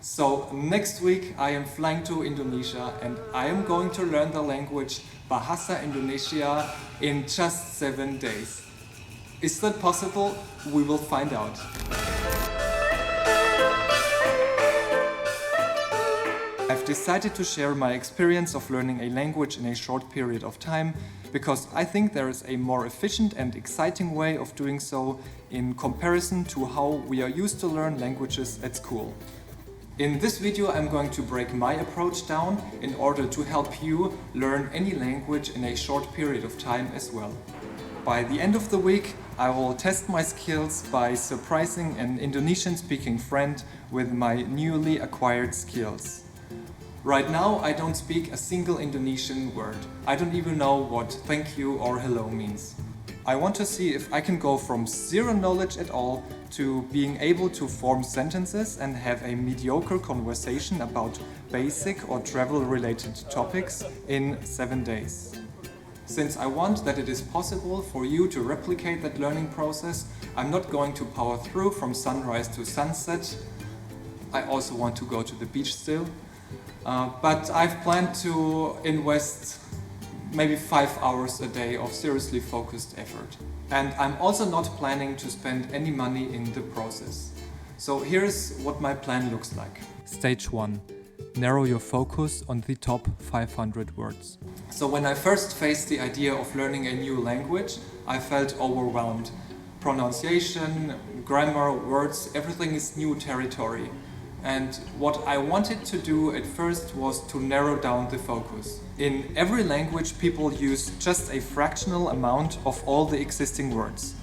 So next week I am flying to Indonesia and I am going to learn the language Bahasa Indonesia in just 7 days. Is that possible? We will find out. I've decided to share my experience of learning a language in a short period of time because I think there is a more efficient and exciting way of doing so in comparison to how we are used to learn languages at school. In this video I'm going to break my approach down in order to help you learn any language in a short period of time as well. By the end of the week I will test my skills by surprising an Indonesian-speaking friend with my newly acquired skills. Right now I don't speak a single Indonesian word. I don't even know what thank you or hello means. I want to see if I can go from zero knowledge at all to being able to form sentences and have a mediocre conversation about basic or travel-related topics in 7 days. Since I want that it is possible for you to replicate that learning process, I'm not going to power through from sunrise to sunset. I also want to go to the beach still. But I've planned to invest maybe 5 hours a day of seriously focused effort. And I'm also not planning to spend any money in the process. So here's what my plan looks like. Stage 1. Narrow your focus on the top 500 words. So when I first faced the idea of learning a new language, I felt overwhelmed. Pronunciation, grammar, words, everything is new territory. And what I wanted to do at first was to narrow down the focus. In every language people use just a fractional amount of all the existing words.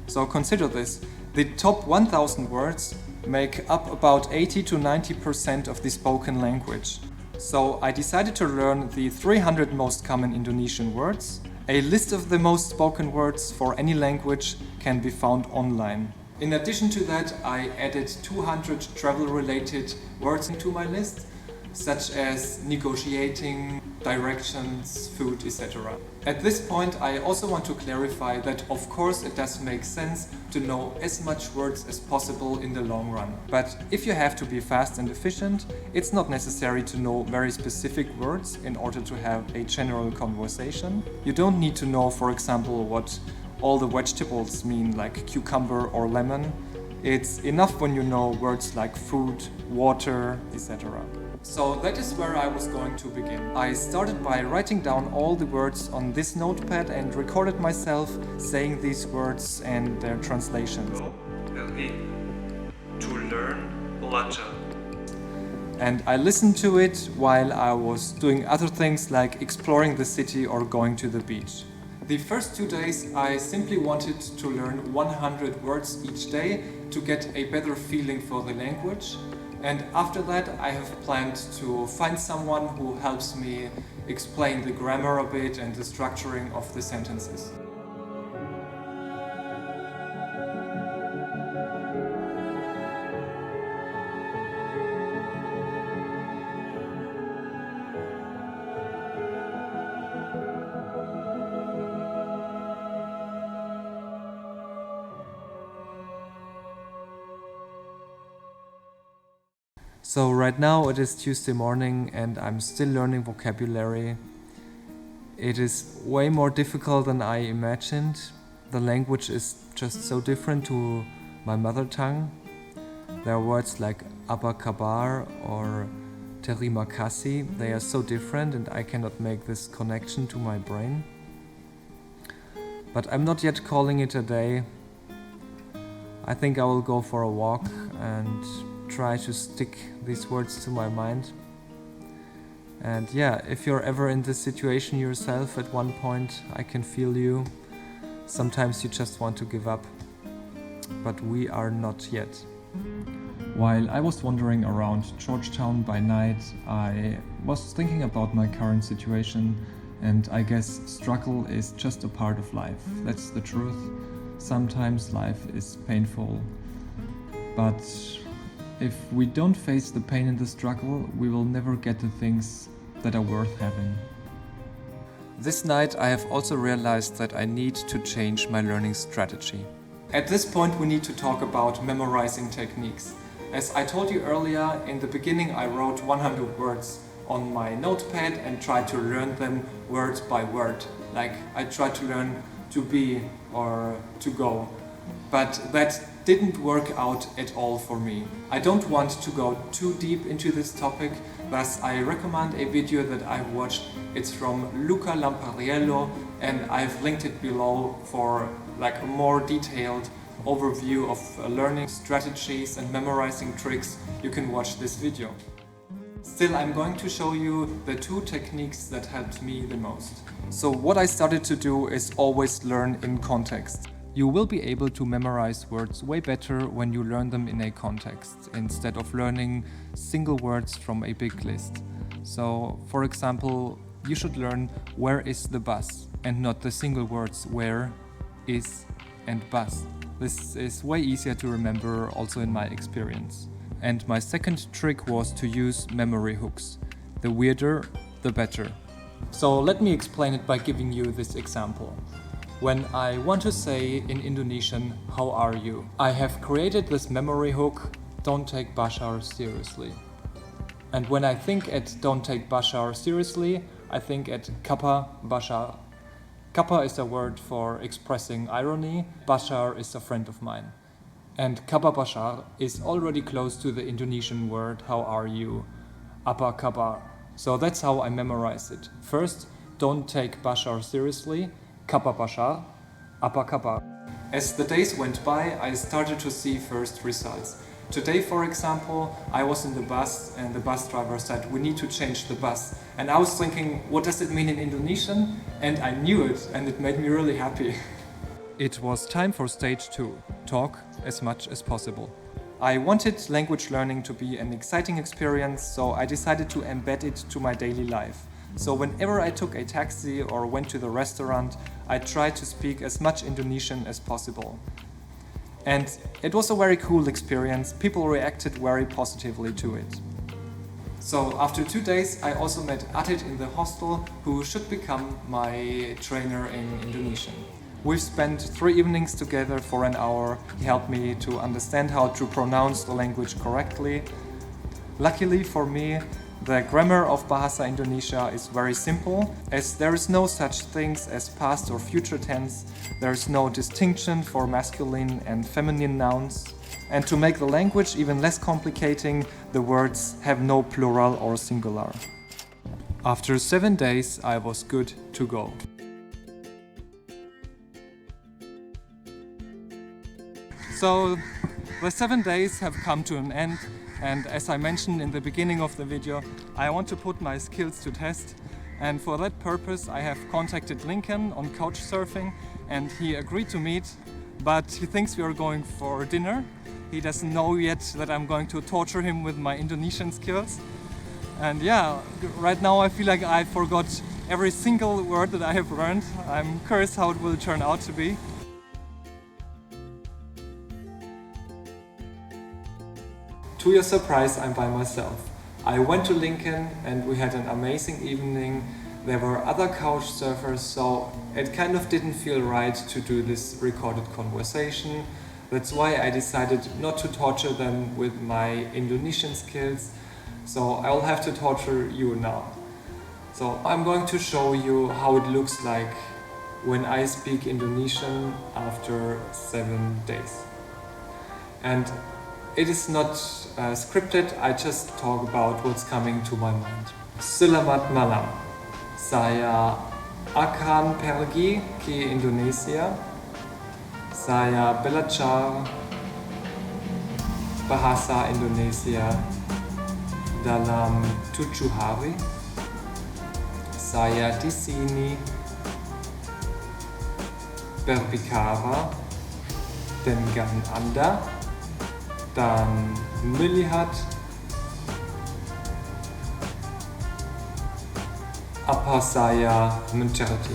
So consider this, the top 1000 words make up about 80 to 90% of the spoken language. So I decided to learn the 300 most common Indonesian words. A list of the most spoken words for any language can be found online. In addition to that, I added 200 travel-related words into my list, such as negotiating, directions, food, etc. At this point, I also want to clarify that of course it does make sense to know as much words as possible in the long run. But if you have to be fast and efficient, it's not necessary to know very specific words in order to have a general conversation. You don't need to know, for example, what all the vegetables mean, like cucumber or lemon. It's enough when you know words like food, water, etc. So that is where I was going to begin. I started by writing down all the words on this notepad and recorded myself saying these words and their translations. To learn belajar. And I listened to it while I was doing other things like exploring the city or going to the beach. The first 2 days I simply wanted to learn 100 words each day to get a better feeling for the language. And after that I have planned to find someone who helps me explain the grammar a bit and the structuring of the sentences. So right now it is Tuesday morning and I'm still learning vocabulary. It is way more difficult than I imagined. The language is just so different to my mother tongue. There are words like apa kabar or terima kasih. They are so different and I cannot make this connection to my brain. But I'm not yet calling it a day. I think I will go for a walk and try to stick these words to my mind. And yeah, if you're ever in this situation yourself at one point, I can feel you. Sometimes you just want to give up, but we are not yet. While I was wandering around Georgetown by night, I was thinking about my current situation, and I guess struggle is just a part of life. That's the truth. Sometimes life is painful, but if we don't face the pain and the struggle, we will never get the things that are worth having. This night I have also realized that I need to change my learning strategy. At this point we need to talk about memorizing techniques. As I told you earlier, in the beginning I wrote 100 words on my notepad and tried to learn them word by word. Like I tried to learn to be or to go. But that didn't work out at all for me. I don't want to go too deep into this topic, thus I recommend a video that I've watched. It's from Luca Lampariello and I've linked it below for like a more detailed overview of learning strategies and memorizing tricks. You can watch this video. Still, I'm going to show you the two techniques that helped me the most. So what I started to do is always learn in context. You will be able to memorize words way better when you learn them in a context, instead of learning single words from a big list. So, for example, you should learn where is the bus and not the single words where, is and bus. This is way easier to remember also in my experience. And my second trick was to use memory hooks. The weirder, the better. So let me explain it by giving you this example. When I want to say in Indonesian, how are you? I have created this memory hook, don't take Bashar seriously. And when I think at don't take Bashar seriously, I think at Kappa Bashar. Kappa is a word for expressing irony, Bashar is a friend of mine. And Kappa Bashar is already close to the Indonesian word, how are you? Apa kabar. So that's how I memorize it. First, don't take Bashar seriously. Kappa Bashar, apa kabar. As the days went by, I started to see first results. Today, for example, I was in the bus and the bus driver said, we need to change the bus. And I was thinking, what does it mean in Indonesian? And I knew it and it made me really happy. It was time for stage 2, talk as much as possible. I wanted language learning to be an exciting experience, so I decided to embed it to my daily life. So whenever I took a taxi or went to the restaurant, I tried to speak as much Indonesian as possible. And it was a very cool experience. People reacted very positively to it. So after 2 days, I also met Atit in the hostel, who should become my trainer in Indonesian. We've spent 3 evenings together for an hour. He helped me to understand how to pronounce the language correctly. Luckily for me, the grammar of Bahasa Indonesia is very simple, as there is no such things as past or future tense, there is no distinction for masculine and feminine nouns, and to make the language even less complicating, the words have no plural or singular. After 7 days, I was good to go. So, the 7 days have come to an end. And as I mentioned in the beginning of the video, I want to put my skills to test. And for that purpose, I have contacted Lincoln on Couchsurfing and he agreed to meet, but he thinks we are going for dinner. He doesn't know yet that I'm going to torture him with my Indonesian skills. And yeah, right now I feel like I forgot every single word that I have learned. I'm curious how it will turn out to be. To your surprise, I'm by myself. I went to Lincoln and we had an amazing evening. There were other couch surfers, so it kind of didn't feel right to do this recorded conversation. That's why I decided not to torture them with my Indonesian skills. So I'll have to torture you now. So I'm going to show you how it looks like when I speak Indonesian after 7 days. And it is not scripted, I just talk about what's coming to my mind. Selamat malam. Saya akan pergi ke Indonesia. Saya belajar bahasa Indonesia dalam 7 hari. Saya di sini berbicara dengan Anda dan melihat apa saya mencerita.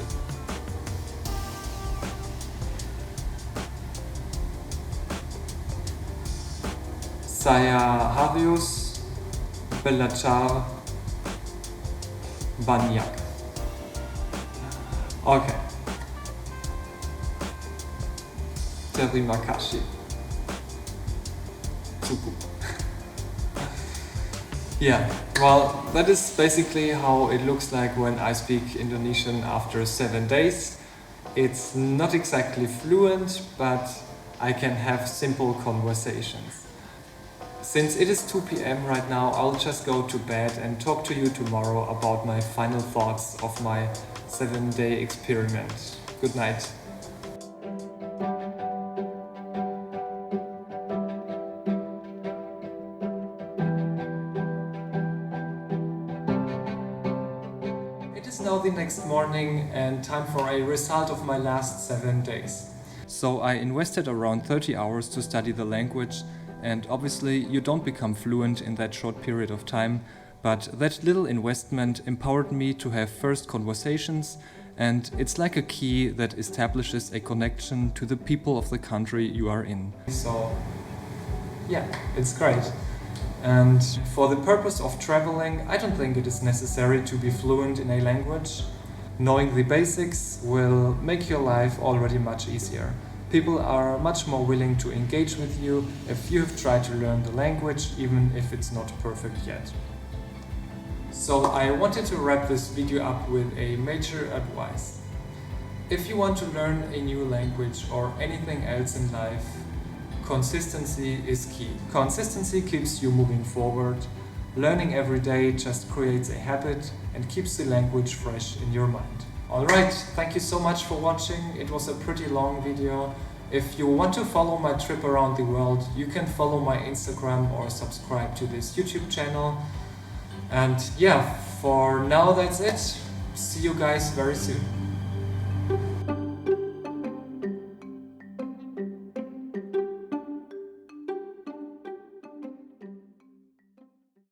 Saya harus belajar banyak. Oke. Terima kasih. Cukup. Yeah, well, that is basically how it looks like when I speak Indonesian after 7 days. It's not exactly fluent, but I can have simple conversations. Since it is 2 p.m. right now, I'll just go to bed and talk to you tomorrow about my final thoughts of my 7-day experiment. Good night. It is now the next morning and time for a result of my last 7 days. So I invested around 30 hours to study the language, and obviously you don't become fluent in that short period of time, but that little investment empowered me to have first conversations, and it's like a key that establishes a connection to the people of the country you are in. So yeah, it's great. And for the purpose of traveling, I don't think it is necessary to be fluent in a language. Knowing the basics will make your life already much easier. People are much more willing to engage with you if you have tried to learn the language, even if it's not perfect yet. So I wanted to wrap this video up with a major advice. If you want to learn a new language or anything else in life, consistency is key. Consistency keeps you moving forward. Learning every day just creates a habit and keeps the language fresh in your mind. Alright, thank you so much for watching. It was a pretty long video. If you want to follow my trip around the world, you can follow my Instagram or subscribe to this YouTube channel. And yeah, for now that's it. See you guys very soon.